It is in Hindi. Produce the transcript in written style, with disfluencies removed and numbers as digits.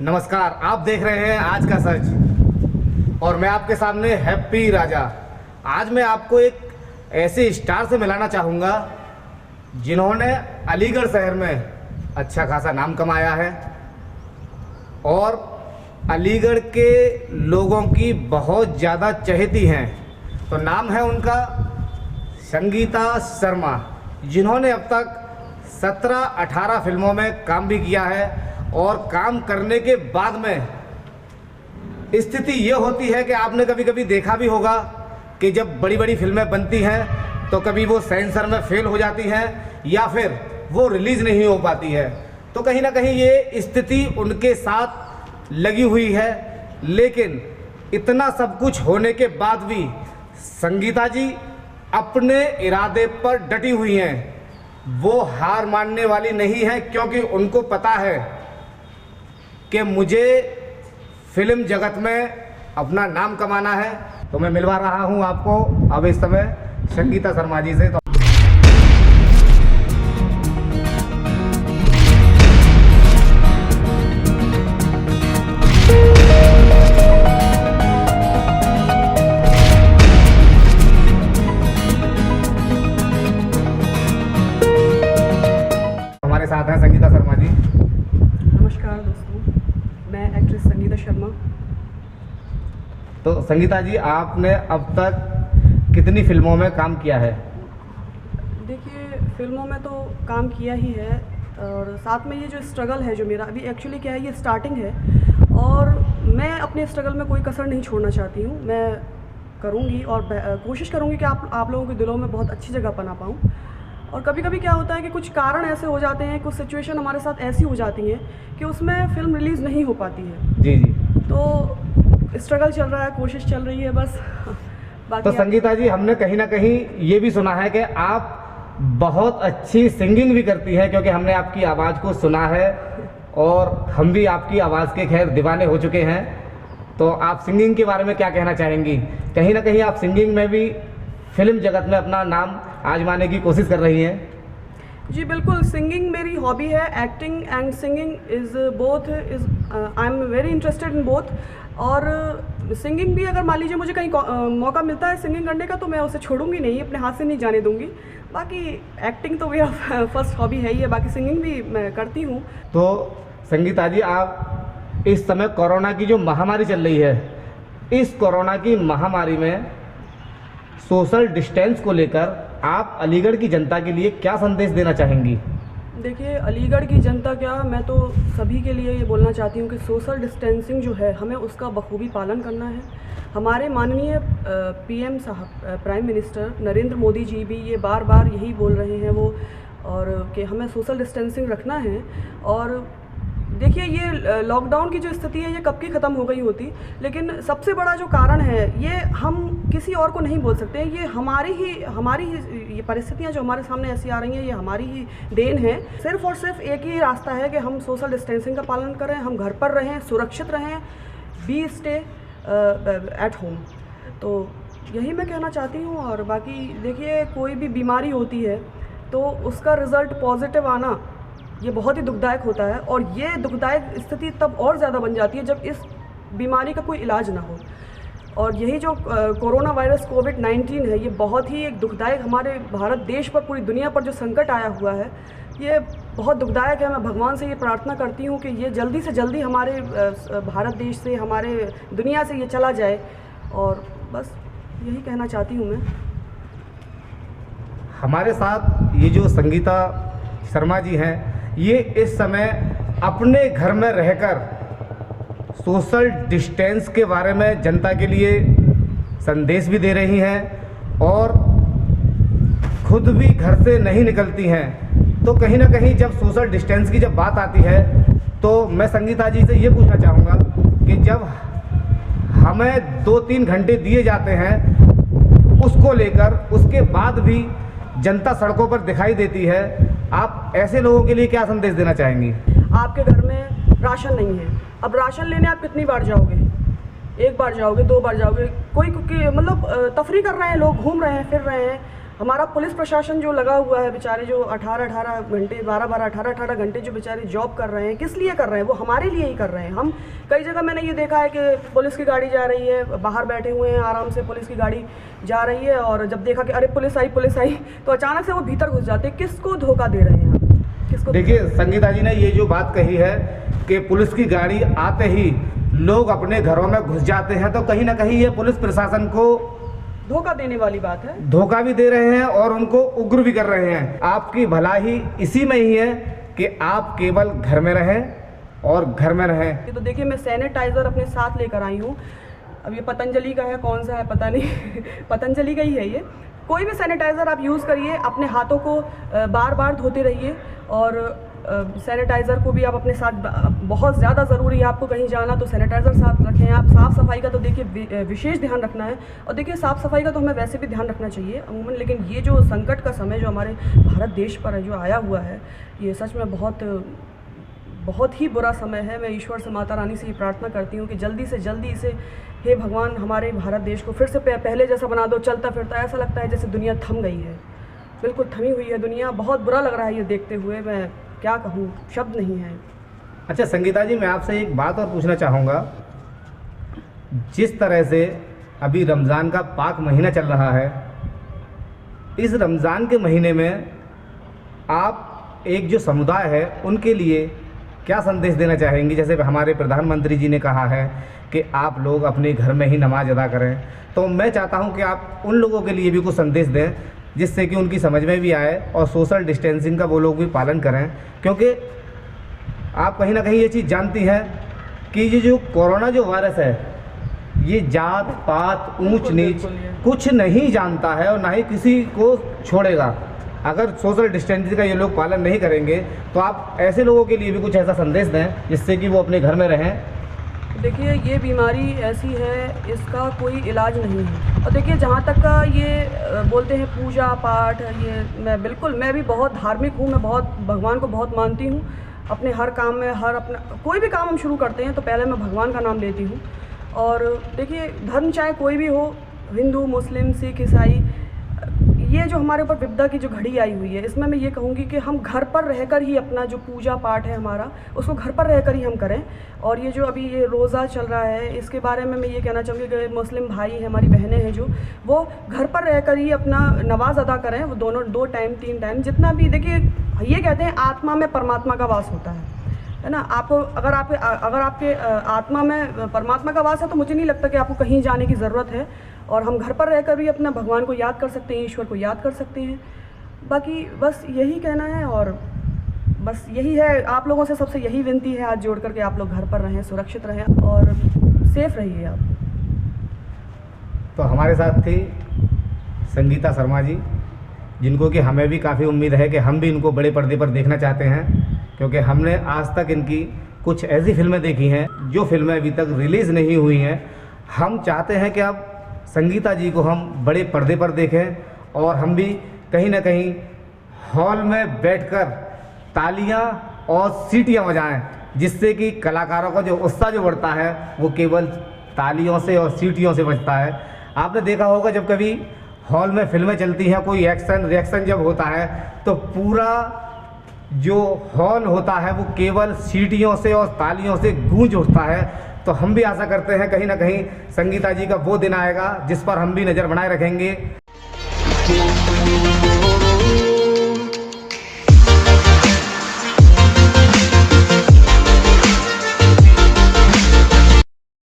नमस्कार, आप देख रहे हैं आज का सच और मैं आपके सामने हैप्पी राजा। आज मैं आपको एक ऐसे स्टार से मिलाना चाहूँगा जिन्होंने अलीगढ़ शहर में अच्छा खासा नाम कमाया है और अलीगढ़ के लोगों की बहुत ज़्यादा चहेती हैं। तो नाम है उनका संगीता शर्मा, जिन्होंने अब तक 17-18 फिल्मों में काम भी किया है और काम करने के बाद में स्थिति ये होती है कि आपने कभी कभी देखा भी होगा कि जब बड़ी बड़ी फिल्में बनती हैं तो कभी वो सेंसर में फेल हो जाती हैं या फिर वो रिलीज़ नहीं हो पाती है। तो कहीं ना कहीं ये स्थिति उनके साथ लगी हुई है, लेकिन इतना सब कुछ होने के बाद भी संगीता जी अपने इरादे पर डटी हुई हैं। वो हार मानने वाली नहीं है क्योंकि उनको पता है कि मुझे फिल्म जगत में अपना नाम कमाना है। तो मैं मिलवा रहा हूं आपको अब इस समय संगीता शर्मा जी से। तो हमारे साथ हैं संगीता शर्मा जी। नमस्कार दोस्तों, मैं एक्ट्रेस संगीता शर्मा। तो संगीता जी, आपने अब तक कितनी फिल्मों में काम किया है? देखिए, फिल्मों में तो काम किया ही है और साथ में ये जो स्ट्रगल है जो मेरा अभी एक्चुअली क्या है, ये स्टार्टिंग है और मैं अपने स्ट्रगल में कोई कसर नहीं छोड़ना चाहती हूँ। मैं करूँगी और कोशिश करूँगी कि आप लोगों के दिलों में बहुत अच्छी जगह बना पाऊँ। और कभी कभी क्या होता है कि कुछ कारण ऐसे हो जाते हैं, कुछ सिचुएशन हमारे साथ ऐसी हो जाती हैं कि उसमें फिल्म रिलीज़ नहीं हो पाती है। जी जी। तो स्ट्रगल चल रहा है, कोशिश चल रही है बस। बाकी तो संगीता जी, हमने कहीं ना कहीं ये भी सुना है कि आप बहुत अच्छी सिंगिंग भी करती हैं, क्योंकि हमने आपकी आवाज़ को सुना है और हम भी आपकी आवाज़ के खैर दीवाने हो चुके हैं। तो आप सिंगिंग के बारे में क्या कहना चाहेंगी? कहीं ना कहीं आप सिंगिंग में भी फिल्म जगत में अपना नाम आजमाने की कोशिश कर रही हैं। जी बिल्कुल, सिंगिंग मेरी हॉबी है। Acting and singing is both is I am very interested in both. और सिंगिंग भी अगर मान लीजिए मुझे कहीं मौका मिलता है सिंगिंग करने का तो मैं उसे छोड़ूंगी नहीं, अपने हाथ से नहीं जाने दूंगी। बाकी एक्टिंग तो मेरा फर्स्ट हॉबी है ही है, बाकी सिंगिंग भी मैं करती हूँ। तो संगीता जी, आप इस समय कोरोना की जो महामारी चल रही है, इस कोरोना की महामारी में सोशल डिस्टेंस को लेकर आप अलीगढ़ की जनता के लिए क्या संदेश देना चाहेंगी? देखिए, अलीगढ़ की जनता क्या, मैं तो सभी के लिए ये बोलना चाहती हूँ कि सोशल डिस्टेंसिंग जो है हमें उसका बखूबी पालन करना है। हमारे माननीय पीएम साहब, प्राइम मिनिस्टर नरेंद्र मोदी जी भी ये बार बार यही बोल रहे हैं वो, और कि हमें सोशल डिस्टेंसिंग रखना है। और देखिए, ये लॉकडाउन की जो स्थिति है ये कब की ख़त्म हो गई होती, लेकिन सबसे बड़ा जो कारण है ये हम किसी और को नहीं बोल सकते हैं। ये हमारी ही ये परिस्थितियाँ जो हमारे सामने ऐसी आ रही हैं, ये हमारी ही देन है। सिर्फ़ और सिर्फ एक ही रास्ता है कि हम सोशल डिस्टेंसिंग का पालन करें, हम घर पर रहें, सुरक्षित रहें, बी स्टे एट होम। तो यही मैं कहना चाहती हूँ। और बाकी देखिए, कोई भी बीमारी होती है तो उसका रिज़ल्ट पॉजिटिव आना ये बहुत ही दुखदायक होता है, और ये दुखदायक स्थिति तब और ज़्यादा बन जाती है जब इस बीमारी का कोई इलाज ना हो। और यही जो कोरोना वायरस कोविड-19 है, ये बहुत ही एक दुखदायक हमारे भारत देश पर, पूरी दुनिया पर जो संकट आया हुआ है, ये बहुत दुखदायक है। मैं भगवान से ये प्रार्थना करती हूँ कि ये जल्दी से जल्दी हमारे भारत देश से, हमारे दुनिया से ये चला जाए। और बस यही कहना चाहती हूँ मैं। हमारे साथ ये जो संगीता शर्मा जी हैं, ये इस समय अपने घर में रहकर सोशल डिस्टेंस के बारे में जनता के लिए संदेश भी दे रही हैं और खुद भी घर से नहीं निकलती हैं। तो कहीं ना कहीं जब सोशल डिस्टेंस की जब बात आती है तो मैं संगीता जी से ये पूछना चाहूँगा कि जब हमें 2-3 घंटे दिए जाते हैं उसको लेकर, उसके बाद भी जनता सड़कों पर दिखाई देती है, आप ऐसे लोगों के लिए क्या संदेश देना चाहेंगी? आपके घर में राशन नहीं है, अब राशन लेने आप कितनी बार जाओगे? एक बार जाओगे, 2 बार जाओगे? कोई मतलब तफरी कर रहे हैं लोग, घूम रहे हैं, फिर रहे हैं। हमारा पुलिस प्रशासन जो लगा हुआ है, बेचारे जो 18-18 घंटे 12-12 18-18 घंटे जो बेचारे जॉब कर रहे हैं, किस लिए कर रहे हैं? वो हमारे लिए ही कर रहे हैं। हम कई जगह मैंने ये देखा है कि पुलिस की गाड़ी जा रही है, बाहर बैठे हुए हैं आराम से, पुलिस की गाड़ी जा रही है और जब देखा कि अरे पुलिस आई तो अचानक से वो भीतर घुस जाते हैं। किसको धोखा दे रहे हैं आप? किसको? देखिए संगीता जी ने ये जो बात कही है कि पुलिस की गाड़ी आते ही लोग अपने घरों में घुस जाते हैं, तो कहीं ना कहीं ये पुलिस प्रशासन को धोखा देने वाली बात है। धोखा भी दे रहे हैं और उनको उग्र भी कर रहे हैं। आपकी भलाई इसी में ही है कि आप केवल घर में रहें और घर में रहें। तो देखिए मैं सैनिटाइज़र अपने साथ लेकर आई हूँ। अब ये पतंजलि का है, कौन सा है पता नहीं पतंजलि का ही है ये। कोई भी सैनिटाइज़र आप यूज़ करिए, अपने हाथों को बार बार धोते रहिए और सैनिटाइज़र को भी आप अपने साथ, बहुत ज़्यादा ज़रूरी है आपको कहीं जाना तो सैनिटाइज़र साथ रखें आप। साफ़ सफाई का तो देखिए विशेष ध्यान रखना है और देखिए साफ़ सफाई का तो हमें वैसे भी ध्यान रखना चाहिए अमूमन, लेकिन ये जो संकट का समय जो हमारे भारत देश पर है, जो आया हुआ है, ये सच में बहुत ही बुरा समय है। मैं ईश्वर से, माता रानी से ये प्रार्थना करती हूँ कि जल्दी से जल्दी इसे, हे भगवान, हमारे भारत देश को फिर से पहले जैसा बना दो, चलता फिरता। ऐसा लगता है जैसे दुनिया थम गई है, बिल्कुल थमी हुई है दुनिया। बहुत बुरा लग रहा है ये देखते हुए, मैं क्या कहूँ, शब्द नहीं है। अच्छा संगीता जी, मैं आपसे एक बात और पूछना चाहूँगा। जिस तरह से अभी रमज़ान का पाक महीना चल रहा है, इस रमज़ान के महीने में आप एक जो समुदाय है उनके लिए क्या संदेश देना चाहेंगी? जैसे हमारे प्रधानमंत्री जी ने कहा है कि आप लोग अपने घर में ही नमाज़ अदा करें, तो मैं चाहता हूं कि आप उन लोगों के लिए भी कुछ संदेश दें जिससे कि उनकी समझ में भी आए और सोशल डिस्टेंसिंग का वो लोग भी पालन करें। क्योंकि आप कहीं ना कहीं ये चीज़ जानती हैं कि ये जो कोरोना जो वायरस है, ये जात पात ऊंच नीच कुछ नहीं जानता है और ना ही किसी को छोड़ेगा। अगर सोशल डिस्टेंसिंग का ये लोग पालन नहीं करेंगे तो आप ऐसे लोगों के लिए भी कुछ ऐसा संदेश दें जिससे कि वो अपने घर में रहें। देखिए ये बीमारी ऐसी है, इसका कोई इलाज नहीं है। और देखिए जहाँ तक का ये बोलते हैं पूजा पाठ, ये मैं भी बहुत धार्मिक हूँ, मैं बहुत भगवान को बहुत मानती हूँ। अपने हर काम में, अपना कोई भी काम हम शुरू करते हैं तो पहले मैं भगवान का नाम लेती हूँ। और देखिए धर्म चाहे कोई भी हो, हिंदू मुस्लिम सिख ईसाई, ये जो हमारे ऊपर विपदा की जो घड़ी आई हुई है, इसमें मैं ये कहूँगी कि हम घर पर रहकर ही अपना जो पूजा पाठ है हमारा, उसको घर पर रहकर ही हम करें। और ये जो अभी ये रोज़ा चल रहा है, इसके बारे में मैं ये कहना चाहूँगी कि मुस्लिम भाई हैं, हमारी बहनें हैं, जो वो घर पर रहकर ही अपना नमाज अदा करें। वो दोनों 2 टाइम 3 टाइम जितना भी, देखिए ये कहते हैं आत्मा में परमात्मा का वास होता है ना। आपको अगर आपके आत्मा में परमात्मा का वास है तो मुझे नहीं लगता कि आपको कहीं जाने की ज़रूरत है। और हम घर पर रहकर भी अपना भगवान को याद कर सकते हैं, ईश्वर को याद कर सकते हैं। बाकी बस यही कहना है और बस यही है, आप लोगों से सबसे यही विनती है हाथ जोड़ कर के आप लोग घर पर रहें, सुरक्षित रहें और सेफ रहिए आप। तो हमारे साथ थी संगीता शर्मा जी, जिनको कि हमें भी काफ़ी उम्मीद है कि हम भी इनको बड़े पर्दे पर देखना चाहते हैं, क्योंकि हमने आज तक इनकी कुछ ऐसी फिल्में देखी हैं जो फिल्में अभी तक रिलीज़ नहीं हुई हैं। हम चाहते हैं कि अब संगीता जी को हम बड़े पर्दे पर देखें और हम भी कहीं ना कहीं हॉल में बैठकर तालियां और सीटियां बजाएं, जिससे कि कलाकारों का जो उत्साह जो बढ़ता है वो केवल तालियों से और सीटियों से बजता है। आपने देखा होगा जब कभी हॉल में फिल्में चलती हैं, कोई एक्शन रिएक्शन जब होता है तो पूरा जो हॉल होता है वो केवल सीटियों से और तालियों से गूंज उठता है। तो हम भी आशा करते हैं कहीं ना कहीं संगीता जी का वो दिन आएगा जिस पर हम भी नज़र बनाए रखेंगे।